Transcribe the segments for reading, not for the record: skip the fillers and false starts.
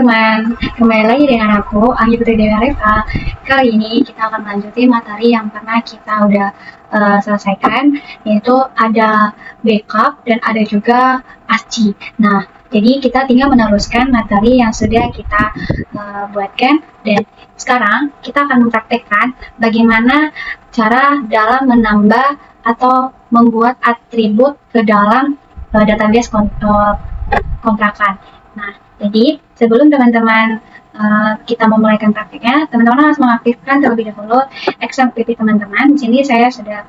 teman-teman, kembali lagi dengan aku, Anggi Putri Dewi Areva. Kali ini kita akan lanjutin materi yang pernah kita udah selesaikan, yaitu ada backup dan ada juga ASCII. Nah, jadi kita tinggal meneruskan materi yang sudah kita buatkan, dan sekarang kita akan mempraktekkan bagaimana cara dalam menambah atau membuat atribut ke dalam database kontrakan. Nah, jadi sebelum teman-teman kita memulaikan praktiknya, teman-teman harus mengaktifkan terlebih dahulu XMPP teman-teman. Di sini saya sudah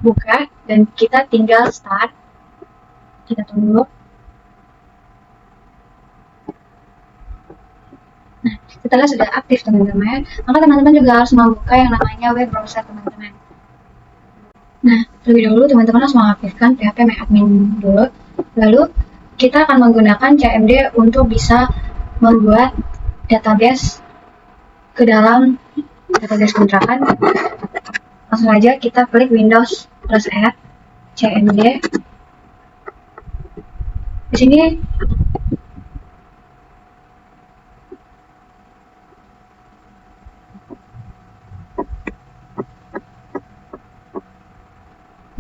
buka dan kita tinggal start. Kita tunggu. Nah, setelah sudah aktif teman-teman, maka teman-teman juga harus membuka yang namanya web browser teman-teman. Nah, terlebih dahulu teman-teman harus mengaktifkan PHP MyAdmin dulu. Lalu kita akan menggunakan CMD untuk bisa membuat database ke dalam database kontrakan. Langsung aja kita klik Windows plus Add CMD. Di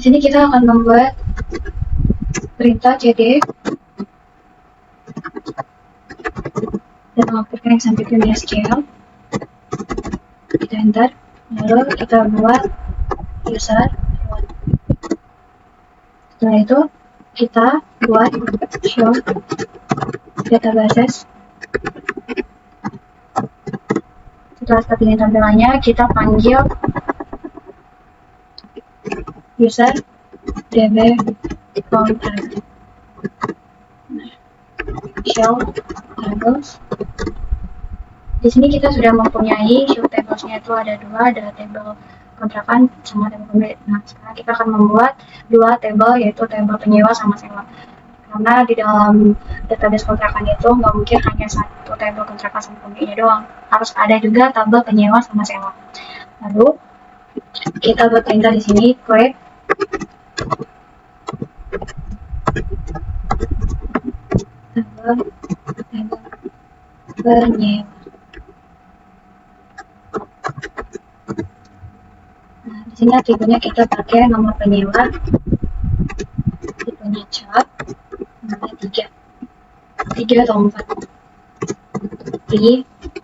sini kita akan membuat perintah cd dan mengaktifkan XMPP MySQL. Kita enter, lalu kita buat user. Setelah itu kita buat show databases. Setelah seperti ini tampilannya, kita panggil user db contact. Show tables. Di sini kita sudah mempunyai show tablesnya, itu ada dua, ada table kontrakan sama table pemilik. Nah, sekarang kita akan membuat dua table, yaitu table penyewa sama sewa. Karena di dalam database kontrakan itu nggak mungkin hanya satu table kontrakan sama pemiliknya doang, harus ada juga tabel penyewa sama sewa. Lalu kita buat perintah di sini create tabel penyewa. Nah, di sini atributnya kita pakai nomor penyewa, tipenya chart, nomornya 3 atau 4,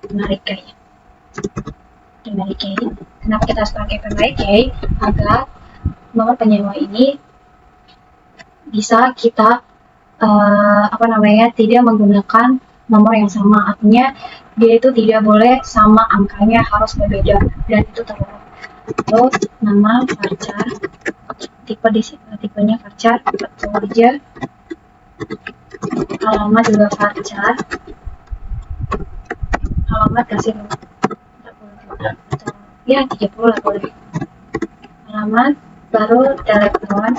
primary key. Kenapa kita harus pakai primary key? Agar nomor penyewa ini bisa kita tidak menggunakan nomor yang sama. Artinya dia itu tidak boleh sama, angkanya harus berbeda, dan itu terlarang. Lalu nama varchar, tipenya varchar, betul aja. Alamat juga varchar, alamat kasih 40 ya 30 lah boleh. Alamat, baru telepon,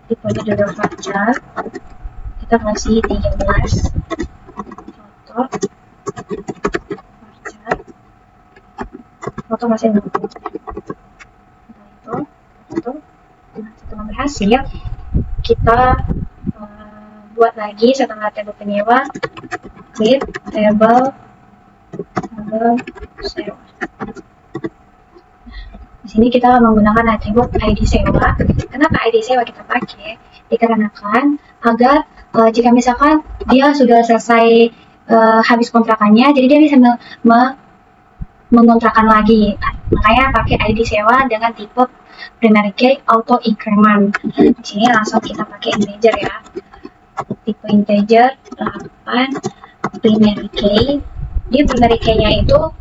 tipenya juga varchar, kita kasih 13. Foto masih nunggu. Nah, setelah berhasil, kita buat lagi setelah table penyewa, klik table sewa. Di sini kita menggunakan atribut ID sewa. Kenapa ID sewa kita pakai? Dikarenakan agar jika misalkan dia sudah selesai habis kontrakannya, jadi dia bisa mengontrakkan lagi. Makanya pakai ID sewa dengan tipe primary key auto increment. Di sini langsung kita pakai integer ya. Tipe integer 8 primary key. Di primary key-nya itu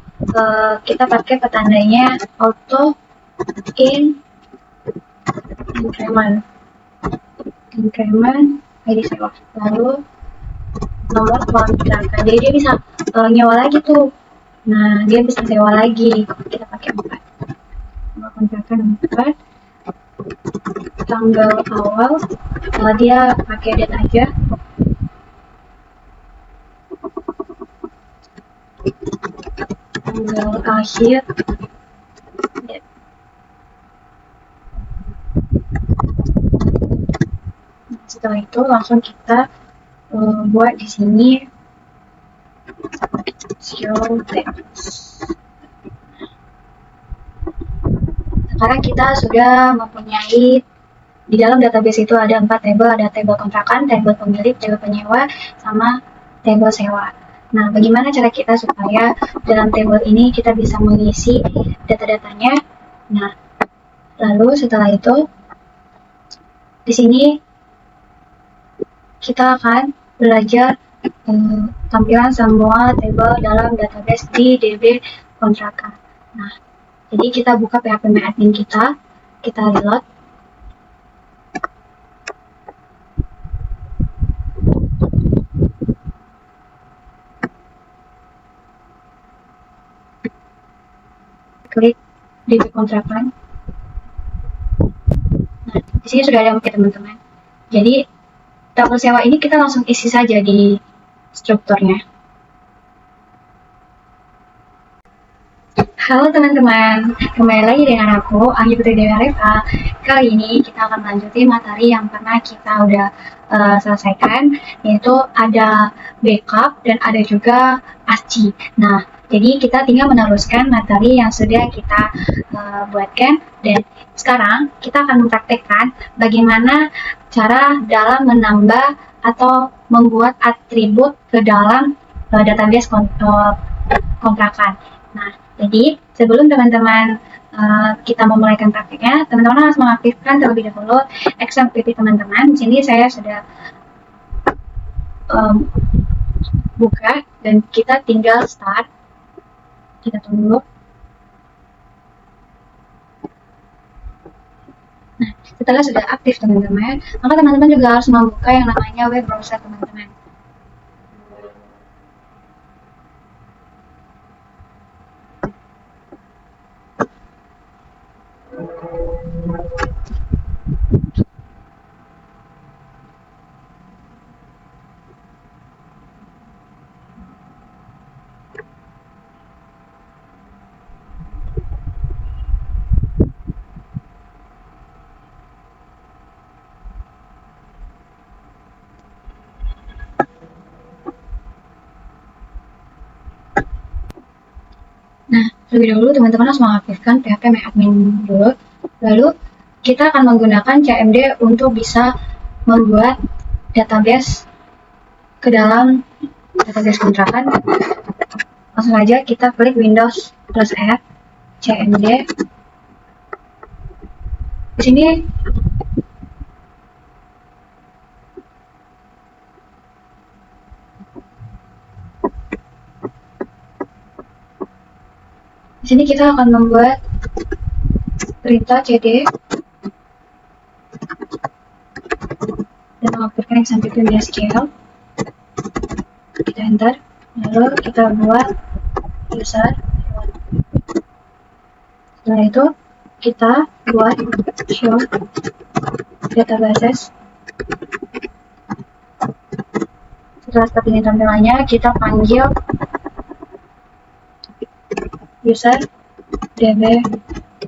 kita pakai petandanya auto increment ID sewa. Lalu nomor kontrakan, jadi dia bisa nyewa lagi tuh. Nah, dia bisa sewa lagi. Kita pakai 4. Nomor kontrakan 4. Tanggal awal, dia pakai date aja. Tanggal akhir, date. Setelah itu langsung kita buat di sini show text. Sekarang kita sudah mempunyai di dalam database itu ada 4 tabel, ada tabel kontrakan, tabel pemilik, tabel penyewa, sama tabel sewa. Nah, bagaimana cara kita supaya dalam tabel ini kita bisa mengisi data-datanya? Nah, lalu setelah itu di sini kita akan belajar tampilan semua tabel dalam database di DB kontrakan. Nah, jadi kita buka PHP admin kita reload. Klik DB kontrakan. Nah, di sini sudah ada ya teman-teman. Jadi tabel sewa ini kita langsung isi saja di strukturnya. Halo teman-teman, kembali lagi dengan aku, Anggi Putri Dewi Areva. Kali ini kita akan lanjutin materi yang pernah kita udah selesaikan, yaitu ada backup dan ada juga ASCII. Nah, jadi kita tinggal meneruskan materi yang sudah kita buatkan, dan sekarang kita akan mempraktekkan bagaimana cara dalam menambah atau membuat atribut ke dalam database kontrakan. Nah, jadi sebelum teman-teman kita memulaikan praktiknya, teman-teman harus mengaktifkan terlebih dahulu XMPP teman-teman. Di sini saya sudah buka dan kita tinggal start. Kita tunggu. Nah, setelah sudah aktif teman-teman, maka teman-teman juga harus membuka yang namanya web browser teman-teman. Nah, lebih dahulu teman-teman harus mengaktifkan PHP admin dulu. Lalu kita akan menggunakan CMD untuk bisa membuat database ke dalam database kontrakan. Langsung aja kita klik Windows plus F, CMD. Di sini kita akan membuat perintah cd dan mengaktifkan XMPP SQL. Kita enter, lalu kita buat user. Setelah itu kita buat show databases. Setelah seperti ini tampilannya, kita panggil user db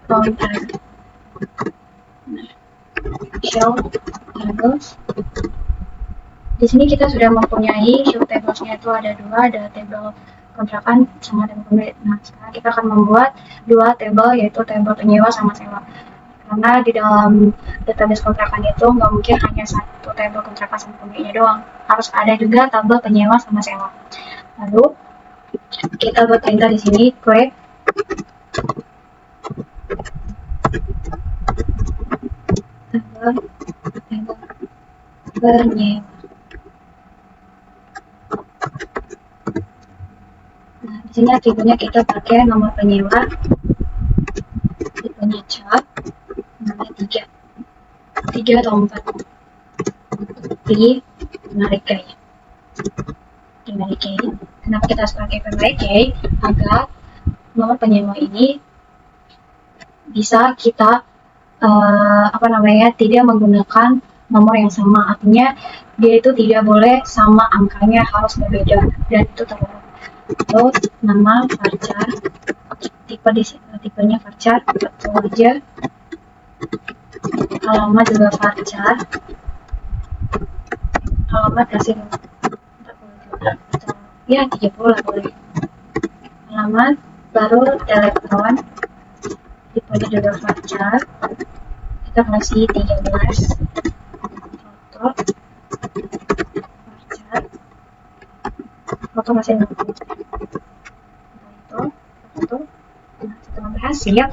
contact. Show tables. Di sini kita sudah mempunyai show tablesnya, itu ada dua, ada tabel kontrakan sama tabel pemilik. Nah, sekarang kita akan membuat dua tabel, yaitu tabel penyewa sama sewa. Karena di dalam database kontrakan itu nggak mungkin hanya satu tabel kontrakan sama pemiliknya doang, harus ada juga tabel penyewa sama sewa. Lalu kita buat perintah di sini, create tabel penyewa. Nah, di sini atributnya kita pakai nomor penyewa, tipenya chart, nomornya 3 atau 4, menarik key. Kenapa kita harus pakai menarik key? Agar nomor penyewa ini bisa kita tidak menggunakan nomor yang sama, artinya dia itu tidak boleh sama angkanya, harus berbeda, dan itu terlalu. Terus nama varchar, tipe di sini tipenya varchar, betul aja. Alamat juga varchar, alamat kasih 40 juta atau ya 30 lah boleh. Alamat, baru telepon, tipenya juga fajar, kita kasih 13, foto fajar, foto masih 60. Itu setelah berhasil,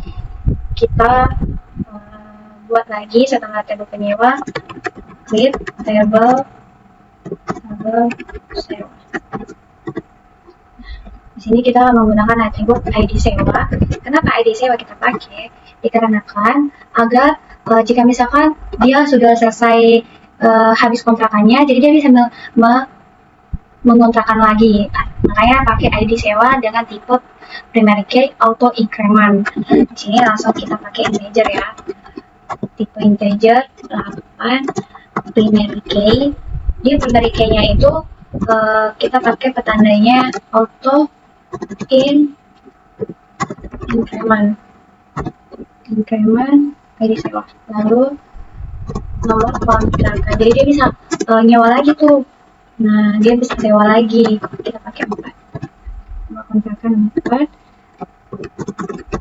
kita buat lagi setelah table penyewa, klik table sewa. Di sini kita menggunakan atribut ID sewa. Kenapa ID sewa kita pakai? Dikarenakan agar jika misalkan dia sudah selesai habis kontrakannya, jadi dia bisa mengontrakkan lagi. Makanya pakai ID sewa dengan tipe primary key auto increment. Di sini langsung kita pakai integer ya. Tipe integer 8 primary key. Di primary key-nya itu kita pakai petandanya auto increment ID sewa. Lalu nomor kontrakan. Jadi dia bisa nyewa lagi tuh. Nah, dia bisa sewa lagi. Kita pakai 4. Nomor kontrakan 4.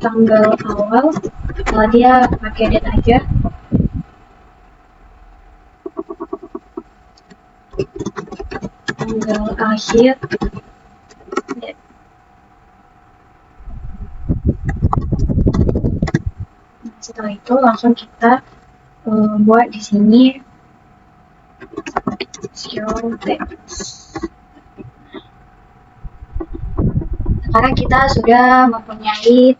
Tanggal awal, dia pakai date aja. Tanggal akhir, date. Nah, setelah itu langsung kita buat di sini show text. Sekarang kita sudah mempunyai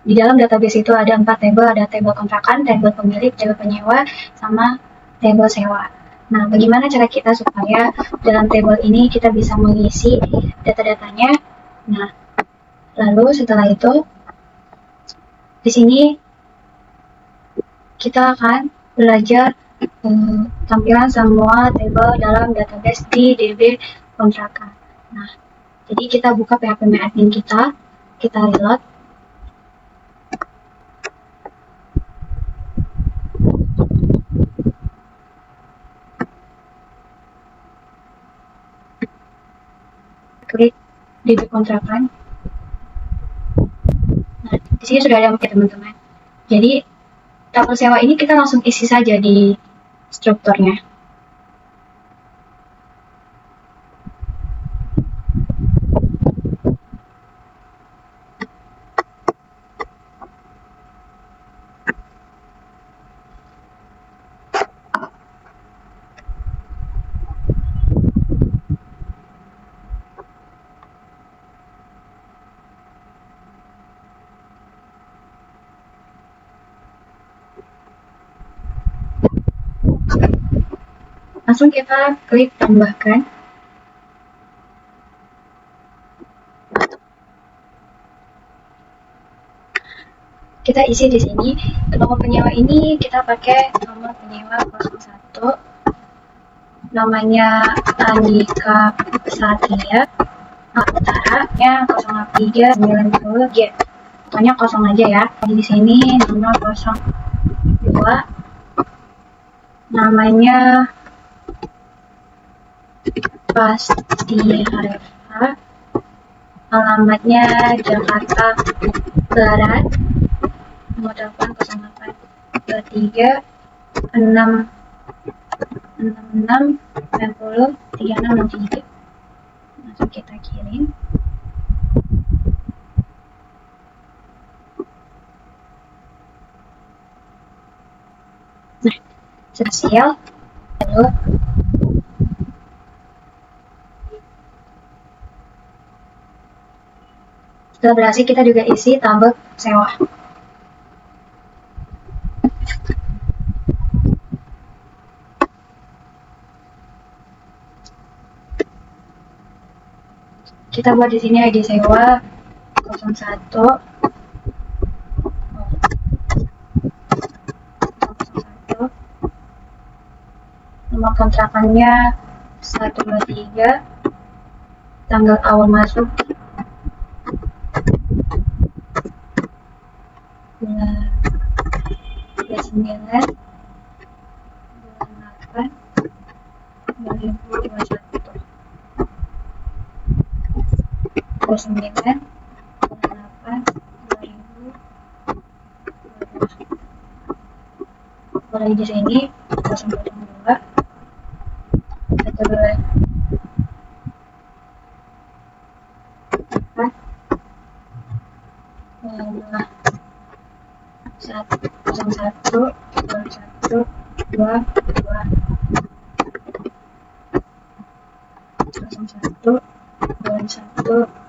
di dalam database itu ada 4 table, ada table kontrakan, table pemilik, table penyewa, sama table sewa. Nah, bagaimana cara kita supaya dalam table ini kita bisa mengisi data-datanya? Nah, lalu setelah itu di sini kita akan belajar tampilan semua table dalam database di DB kontrakan. Nah, jadi kita buka PHP admin kita reload. Klik DB kontrakan. Nah, di sini sudah ada teman-teman. Jadi tabel sewa ini kita langsung isi saja di strukturnya. Langsung kita klik tambahkan. Kita isi di sini. Nomor penyewa ini kita pakai nomor penyewa 01. Namanya Andika Satria. Utaranya 0390 G. Pokoknya 0 aja ya. Di sini nomor 02. Namanya Pasti Harfa, alamatnya Jakarta Barat, nomor telepon 08 23 6 66 90 3663. Langsung kita kirim. Nah, berhasil. Lalu setelah berhasil, kita juga isi tabel sewa. Kita buat di sini ID sewa 01. Nomor kontrakannya 123. Tanggal awal masuk bulan 9 bulan 8 2020. 29 8 2022. Mulai di sini 0,2 1 2 4 1 1 2 2 1 2 1.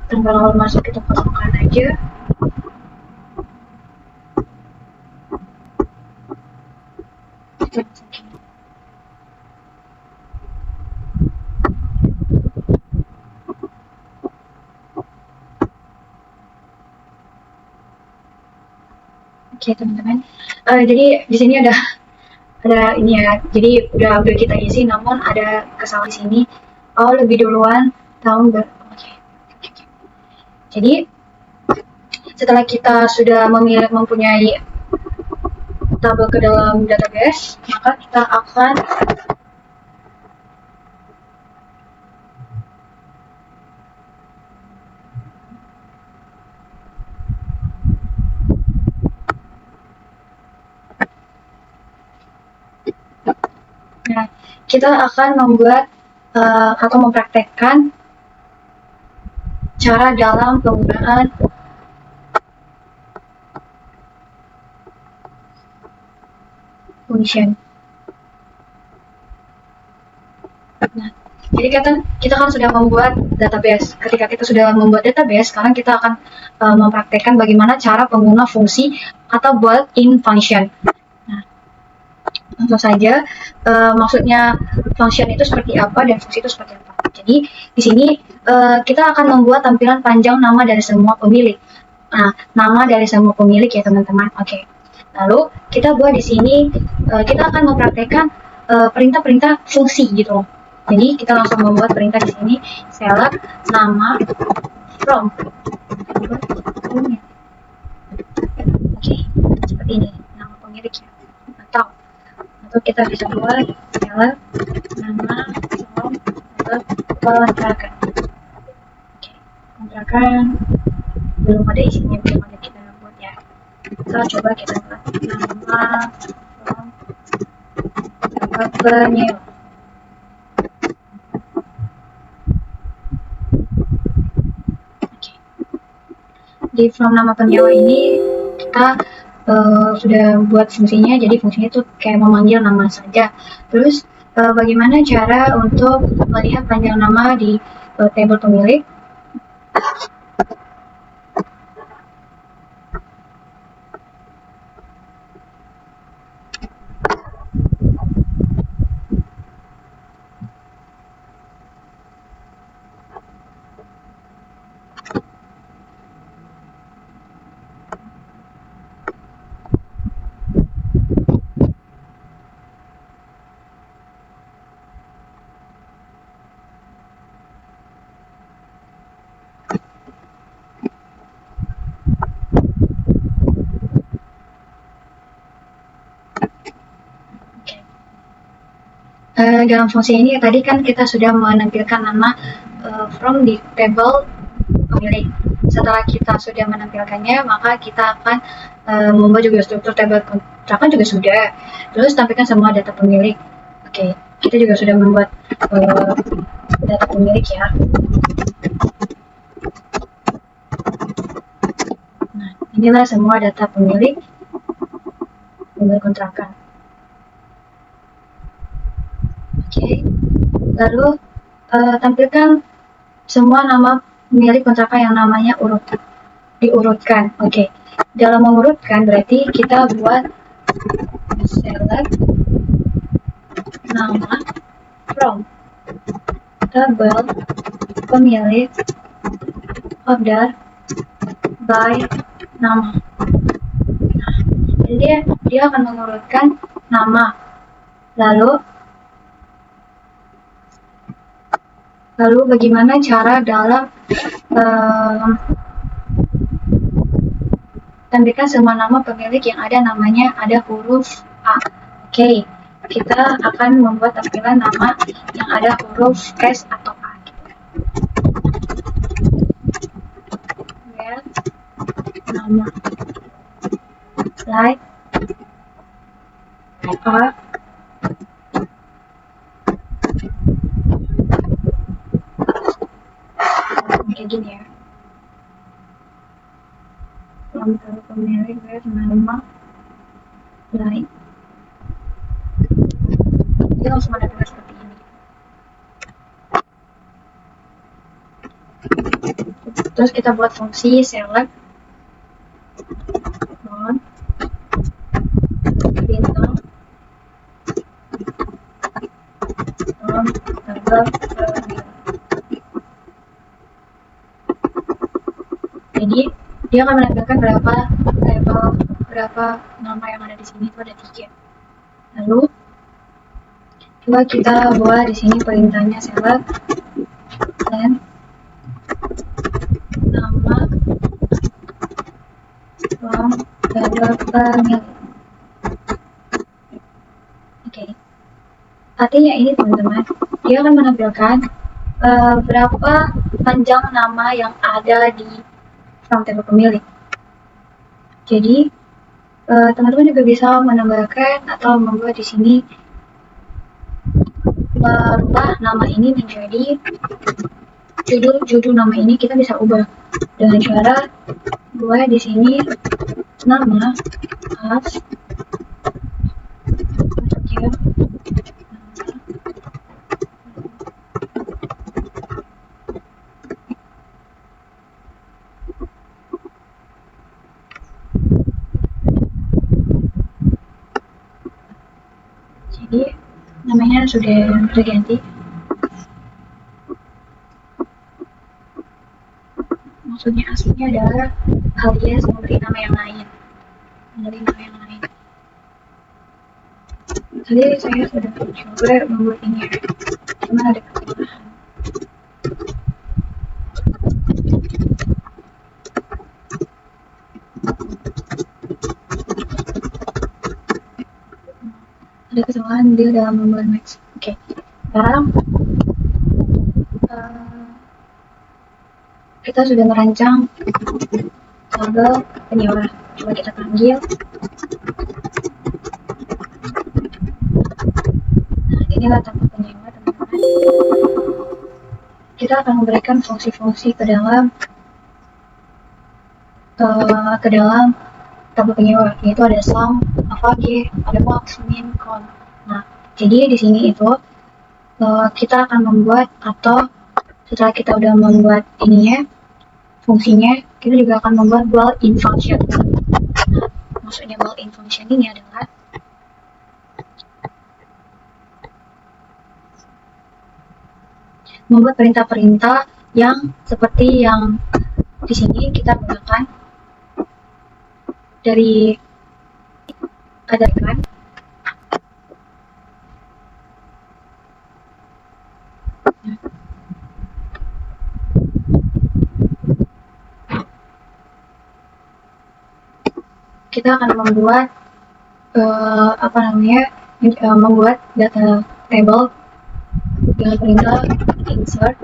Tanggal awal masuk kita kosongkan aja. Oke teman-teman, jadi di sini ada ini ya, jadi udah kita isi, namun ada kesalahan di sini. Lebih duluan tahun oke. Jadi setelah kita sudah mempunyai tabel ke dalam database, maka kita akan membuat atau mempraktekkan cara dalam penggunaan function. Nah, jadi kita kan sudah membuat database. Ketika kita sudah membuat database, sekarang kita akan mempraktekkan bagaimana cara pengguna fungsi atau built-in function. Nah, langsung saja, maksudnya function itu seperti apa dan fungsi itu seperti apa. Jadi di sini kita akan membuat tampilan panjang nama dari semua pemilik. Nah, nama dari semua pemilik ya teman-teman. Oke. Lalu kita buat di sini, kita akan mempraktekkan perintah-perintah fungsi gitu. Jadi kita langsung membuat perintah di sini, select nama from. Oke, seperti ini nama pemiliknya. Atau kita bisa buat select nama from kontrakan. Oke, kontrakan belum ada isinya, belum ada kita buat ya. Kita coba kita buat nama from penyewa. Di from nama penyewa ini kita sudah buat fungsinya, jadi fungsinya itu kayak memanggil nama saja. Terus bagaimana cara untuk melihat panjang nama di tabel pemilik? dalam fungsi ini tadi kan kita sudah menampilkan nama from di table pemilik. Setelah kita sudah menampilkannya, maka kita akan membuat juga struktur tabel kontrakan juga sudah. Terus tampilkan semua data pemilik. Oke, kita juga sudah membuat data pemilik ya. Nah, inilah semua data pemilik kontrakan. Oke, lalu tampilkan semua nama pemilik kontrakan yang namanya diurutkan. Oke, dalam mengurutkan berarti kita buat select nama from tabel pemilik order by nama. Nah, jadi dia akan mengurutkan nama. Lalu bagaimana cara dalam tampilkan semua nama pemilik yang ada huruf A. Oke, kita akan membuat tampilan nama yang ada huruf S atau A. Where nama like A kayak gini ya. Tabel pemilik nama like. Dia langsung ada tulis seperti ini. Terus kita buat fungsi select on bintang on tabel pemilik. Jadi dia akan menampilkan berapa nama yang ada di sini. Itu ada 3. Lalu coba kita buat di sini perintahnya select dan nama from tabel pemilik. Oke. Artinya ini teman-teman, dia akan menampilkan berapa panjang nama yang ada di from tabel pemilik. Jadi teman-teman juga bisa menambahkan atau membuat di sini merubah nama ini menjadi judul nama ini. Kita bisa ubah dengan cara buat di sini nama as jadi namanya sudah terganti. Maksudnya aslinya adalah alias memberi nama yang lain. Tadi saya sudah coba membuat ini, cuma ada kesalahan. Ada kesalahan dia dalam membuat match. Oke, sekarang kita sudah merancang tabel penyewa. Coba kita panggil. Nah, inilah tabel penyewa, teman-teman. Kita akan memberikan fungsi-fungsi ke dalam tabel penyewa, yaitu ada sum, avg, ada max, min, con. Nah, jadi di sini itu kita akan membuat, atau setelah kita udah membuat ininya, fungsinya, kita juga akan membuat built-in function. Nah, maksudnya built-in function ini adalah membuat perintah-perintah yang seperti yang di sini kita gunakan dari kan. Kita akan membuat membuat data table dengan perintah insert.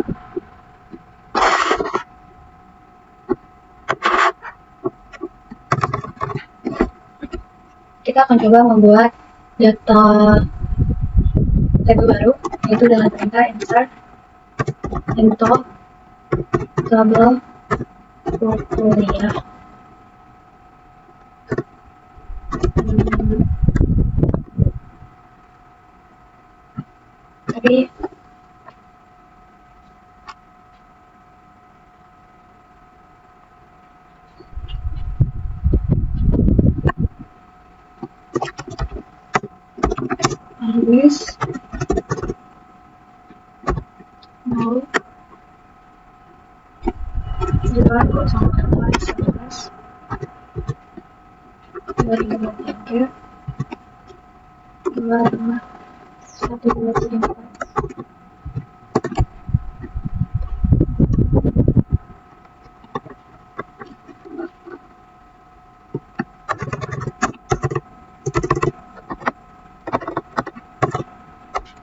Kita akan coba membuat data table baru, yaitu dengan perintah insert into table portfolio. Tapi harus mau juga kok sama 11 2023 25 1 2 3 4.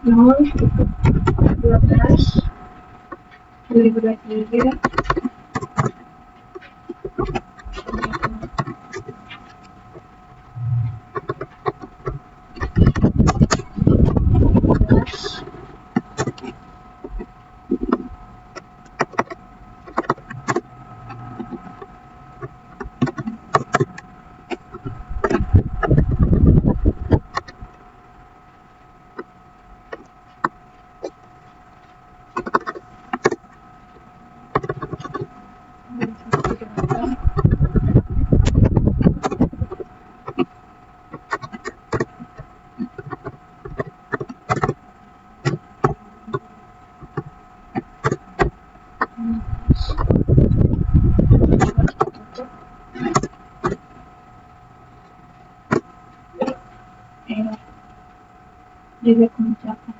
Nol 12 2023 juga mengucapkan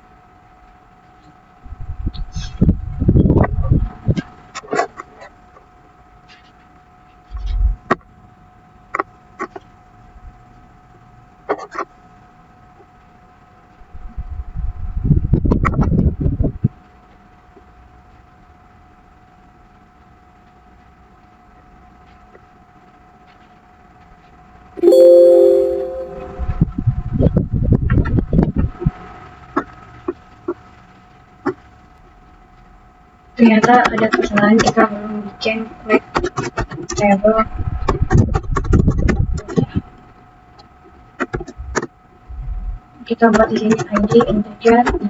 ternyata ada kesalahan, kita belum bikin quick table. Kita buat di sini id integer 5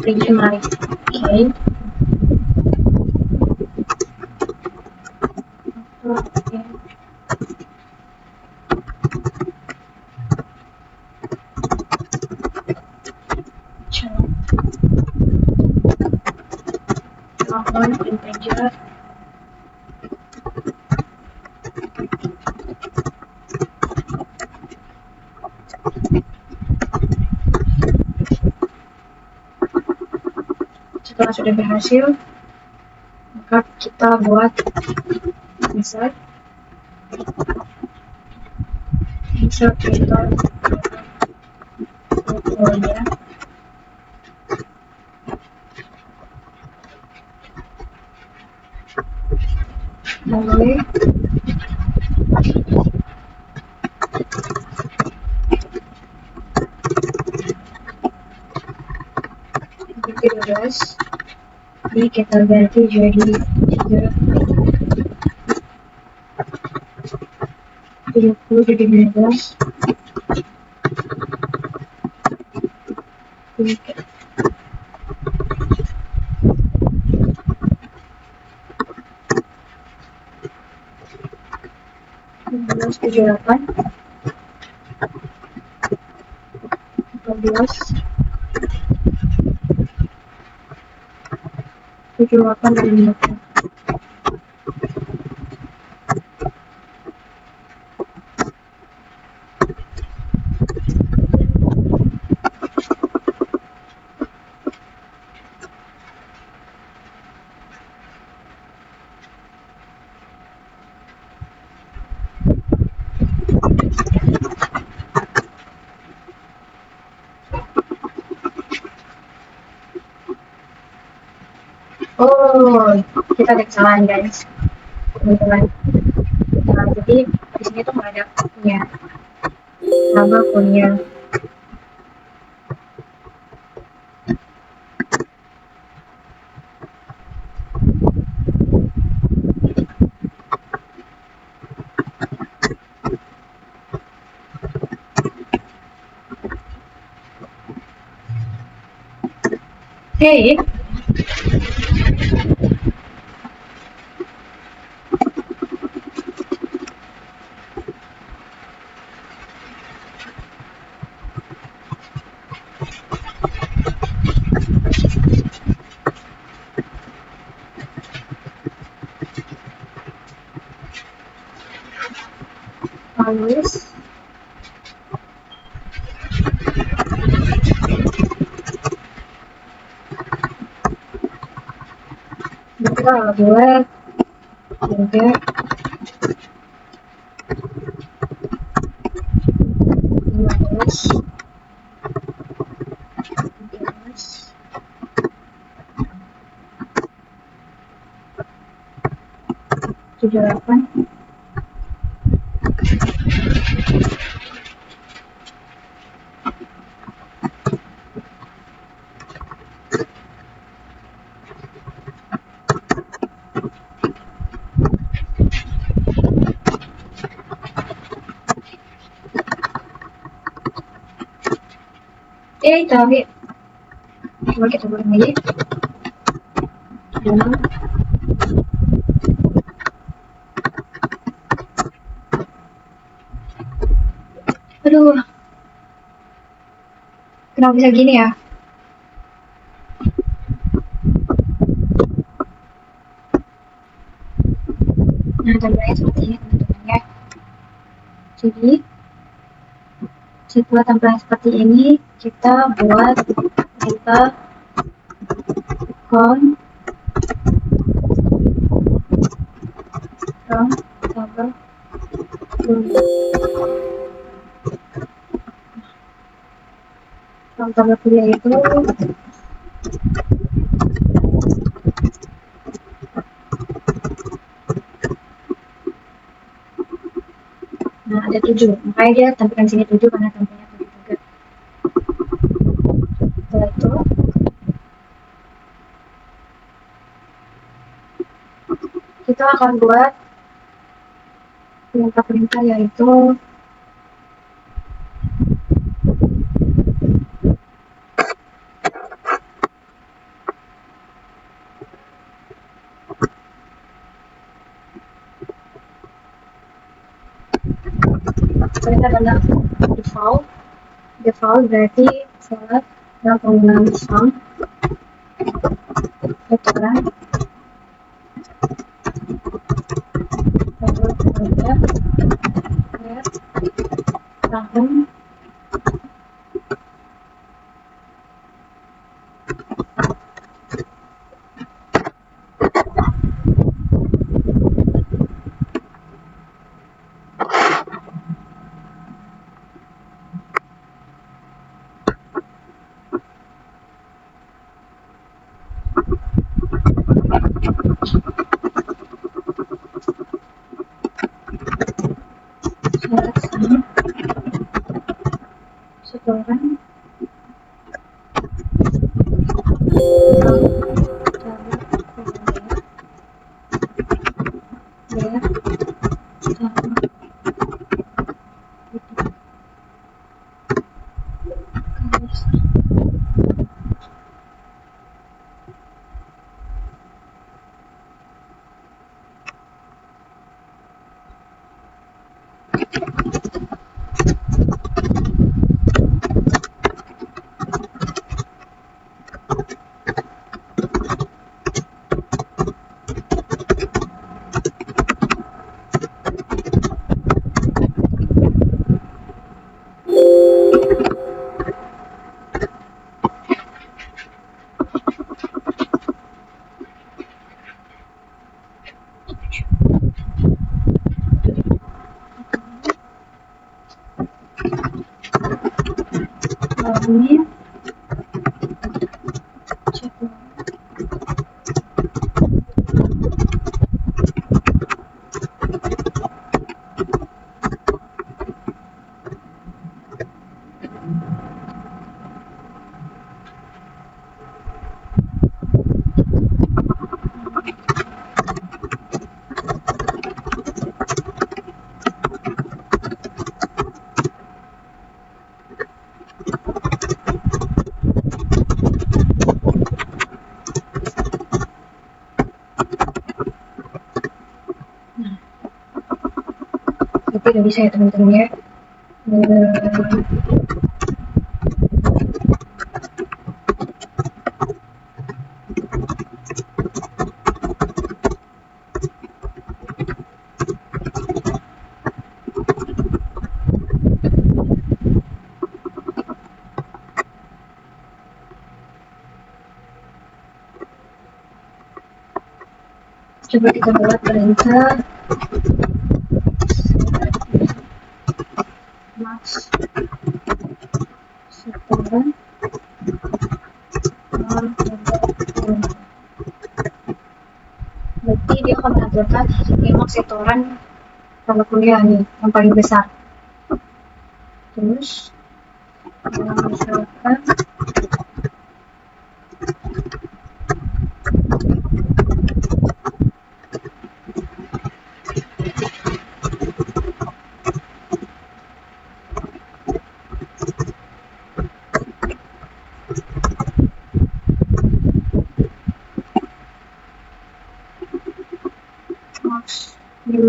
primary key integer setelah sudah berhasil, maka kita buat insert filter portfolio. Lalu ini kita ganti jadi 30 jadi 15. Belas 78 14 78 dan 50. Oh, kita ada kesalahan guys, teman-teman. Nah, jadi di sini tuh nggak ada punya sama punya. Hey, Paulus. Kita buat juga Paulus, 78. Tapi coba kita buat lagi. Aduh, kenapa bisa gini ya? Nah, contohnya seperti ini teman-teman ya. Jadi setelah tampilan seperti ini, kita buat kita from cover from cover kuliah itu nah ada 7, makanya dia tampilkan sini 7 karena tampilnya 7 juga. Setelah itu kita akan buat perintah-perintah yaitu perintah adalah default berarti salah dalam penggunaan sound kotoran tahun setoran juga bisa ya teman-teman ya. Coba kita buat perintah max setoran berarti dia akan menampilkan max setoran kalau kuliah nih yang paling besar. Terus misalkan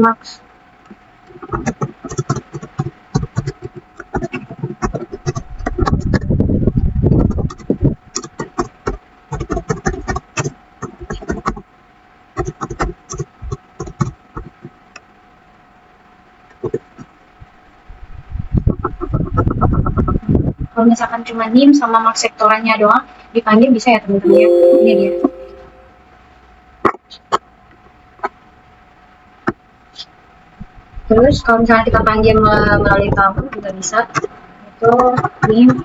max kalau misalkan cuma NIM sama max sektorannya doang dipanggil bisa ya teman-teman ya. Ini dia. Terus kalau misalnya kita panggil melalui tabel juga bisa, itu NIM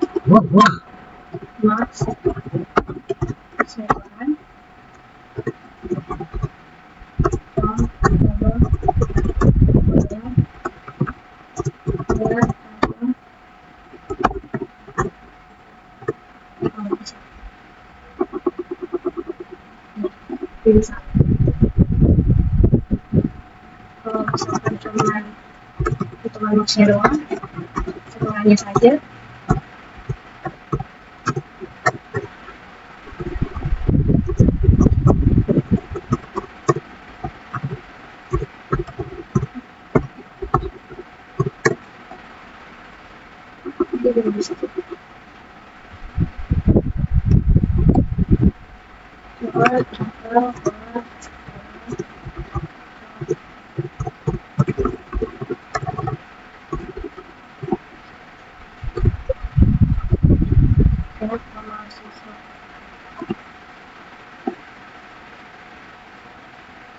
max sektoran bisa. Kalau misalkan cuma hitungan maxnya doang, setelahnya saja. Dia juga bisa.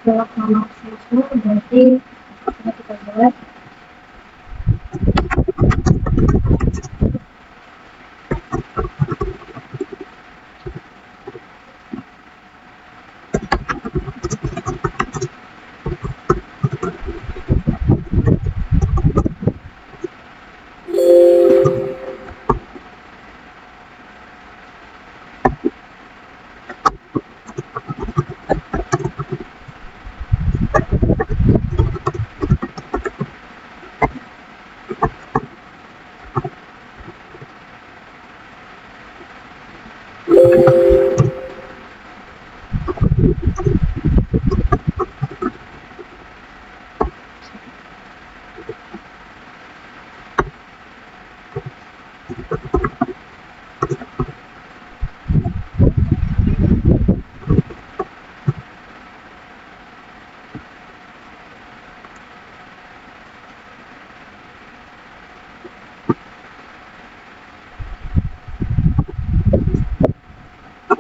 Kalau mahasiswa berarti kita buat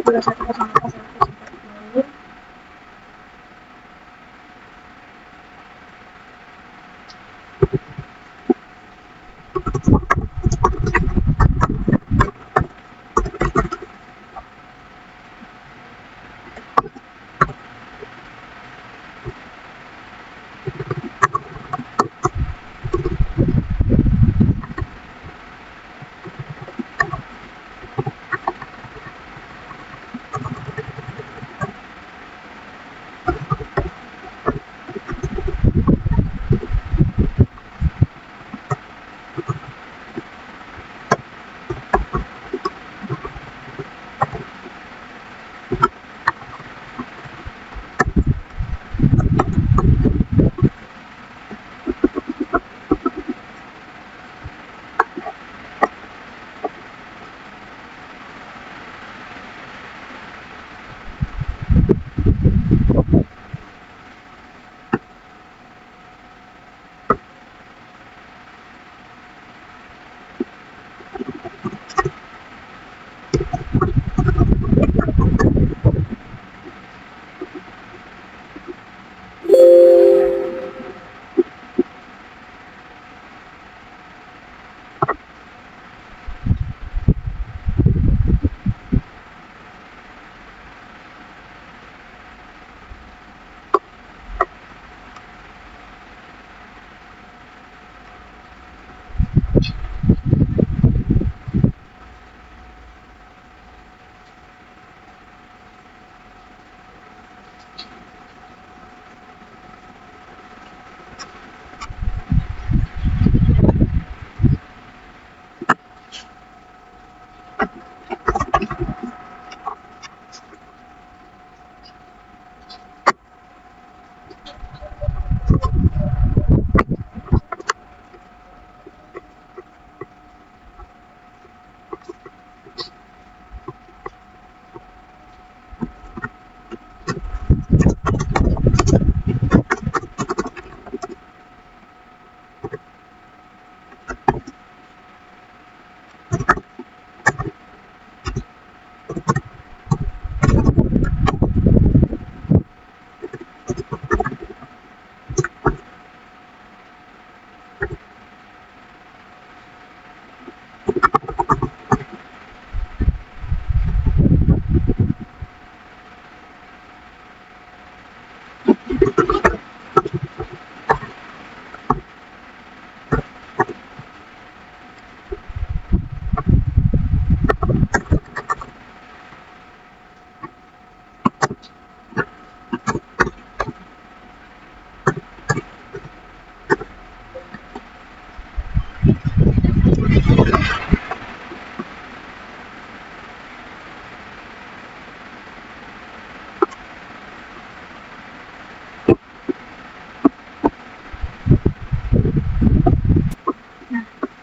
udah satu sama satu.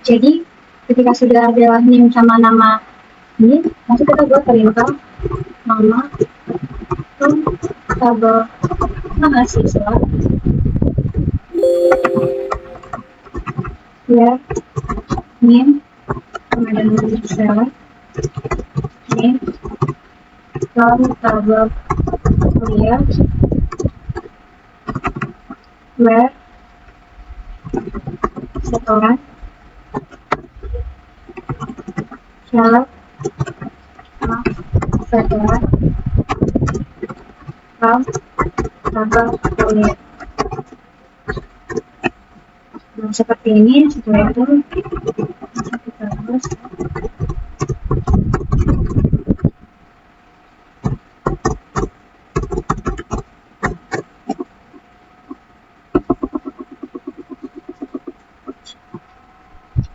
Jadi ketika sudah ada NIM sama nama ini, langsung kita buat perintah nama tabel mahasiswa ya NIM kemudian sel NIM tabel kuliah where setoran syarat setoran tabel kuliah. Nah, seperti ini. Setelah itu kita terus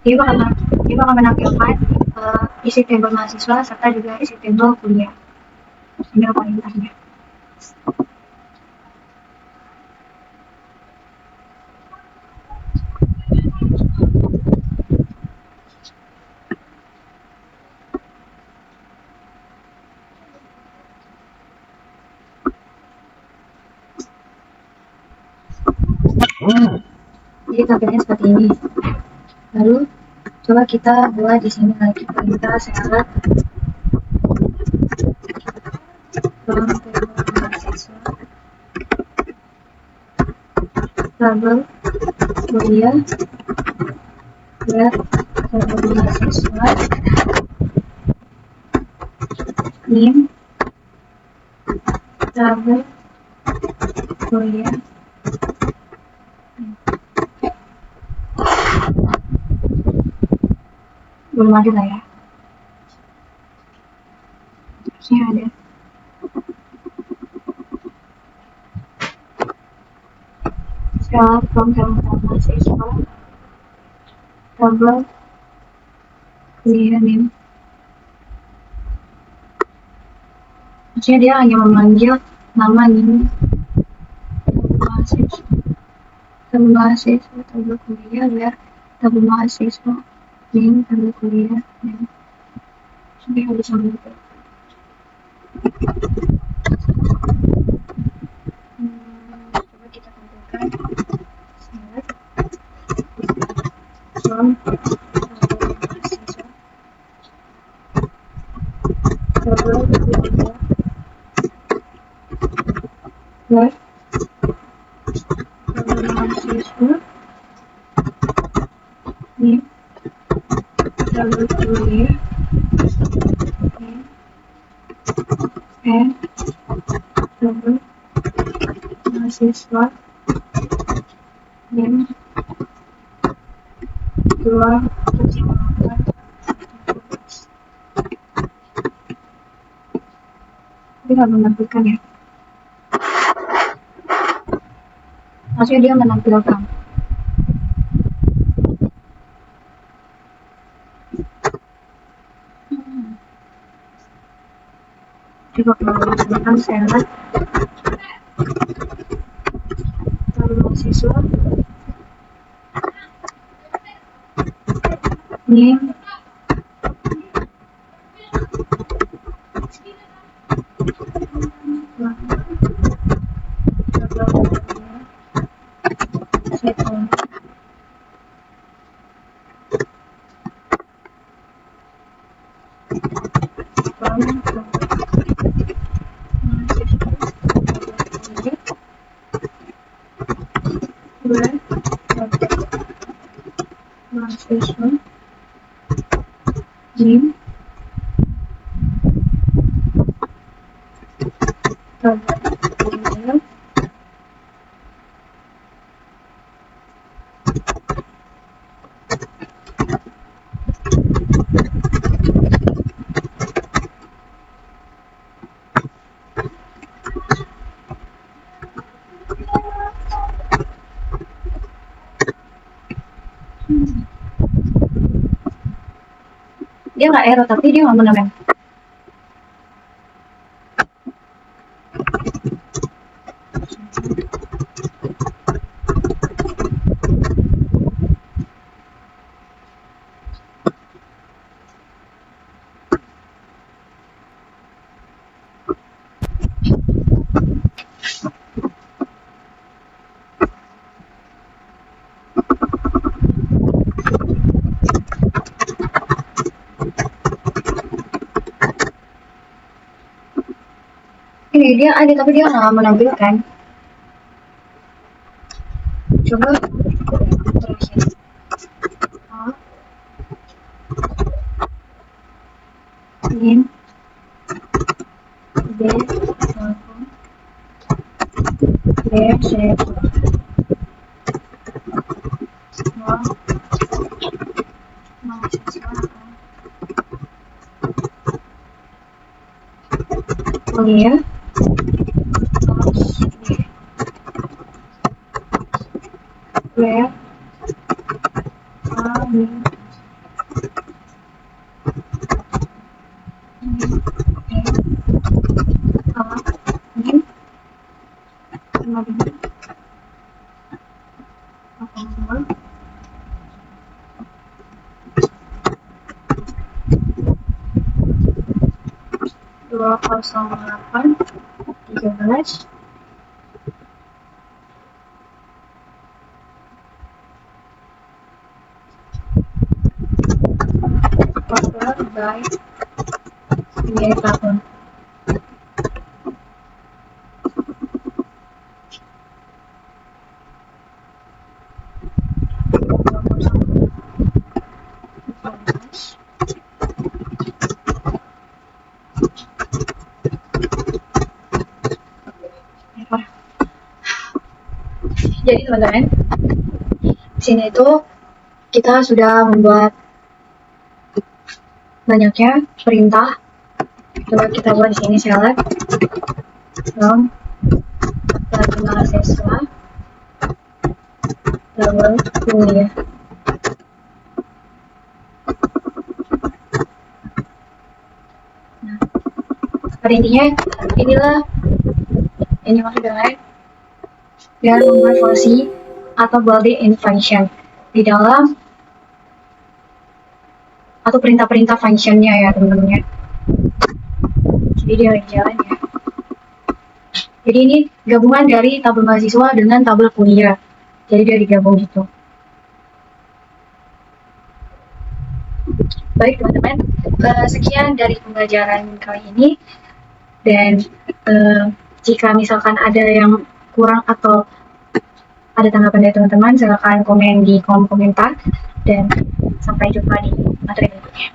dia bakal menampilkan isi tabel mahasiswa serta juga isi tabel kuliah. Tinggal perintahnya. Jadi tampilnya seperti ini. Lalu coba kita buat di sini lagi perintah syarat mahasiswa tabel kuliah tabel mahasiswa NIM tabel kuliah belum ada lah ya, harusnya ada. Syarat mahasiswa tabel kuliah NIM. Maksudnya dia hanya memanggil nama NIM mahasiswa tabel kuliah biar tabel mahasiswa NIM tabel kuliah NIM. Sampai habis sampai itu. Coba kita tampilkan syarat mahasiswa tabel kuliah where mahasiswa NIM tabel kuliah NIM and tabel mahasiswa NIM keluar dia nggak menampilkan ya, maksudnya dia menampilkan. Coba menggunakan syarat tabel mahasiswa NIM mahasiswa NIM tabel kuliah dia nggak error tapi dia nggak menambah. Ini dia ada tapi dia nggak menampilkan. Coba terusin. A, in, B, telepon, B, saya mahasiswa kuliah where kami dua kosong delapan 13 by 9 tahun. Jadi teman-teman, di sini itu kita sudah membuat banyaknya perintah. Coba kita buat di sini select from dari mahasiswa level kuliah. Nah, pada intinya inilah yang dimaksud dengan membuat funksi atau built-in function di dalam atau perintah-perintah functionnya ya teman-teman ya. Jadi dia lagi jalan ya. Jadi ini gabungan dari tabel mahasiswa dengan tabel kuliah. Jadi dia digabung gitu. Baik teman-teman, sekian dari pembelajaran kali ini. Dan jika misalkan ada yang kurang atau ada tanggapan dari teman-teman, silakan komen di kolom komentar. Dan sampai jumpa di materi berikutnya.